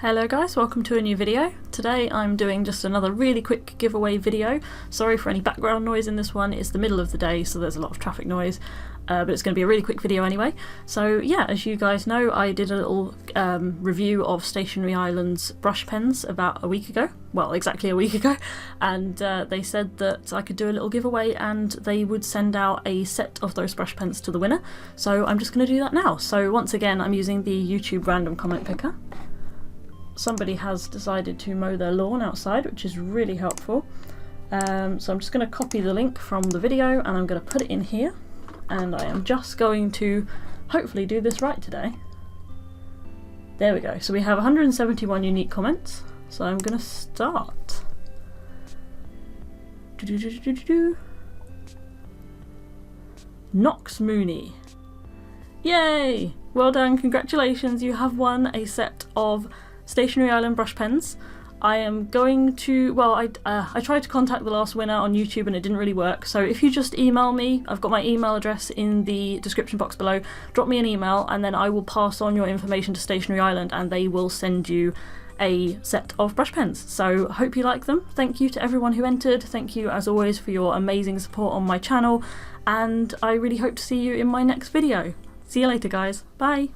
Hello guys, welcome to a new video. Today I'm doing just another really quick giveaway video. Sorry for any background noise in this one, it's the middle of the day so there's a lot of traffic noise, but it's going to be a really quick video anyway. So yeah, as you guys know, I did a little review of Stationery Island's brush pens about a week ago, well exactly a week ago, and they said that I could do a little giveaway and they would send out a set of those brush pens to the winner. So I'm just going to do that now. So once again I'm using the YouTube random comment picker. Somebody has decided to mow their lawn outside, which is really helpful. So I'm just going to copy the link from the video and I'm going to put it in here, and I am just going to hopefully do this right today. There we go. So we have 171 unique comments, so I'm going to start. Knox Mooney. Yay! Well done, congratulations, you have won a set of Stationery Island brush pens. I am going to, well, I tried to contact the last winner on YouTube and it didn't really work, so if you just email me, I've got my email address in the description box below, drop me an email and then I will pass on your information to Stationery Island and they will send you a set of brush pens. So hope you like them. Thank you to everyone who entered, thank you as always for your amazing support on my channel, and I really hope to see you in my next video. See you later guys, bye!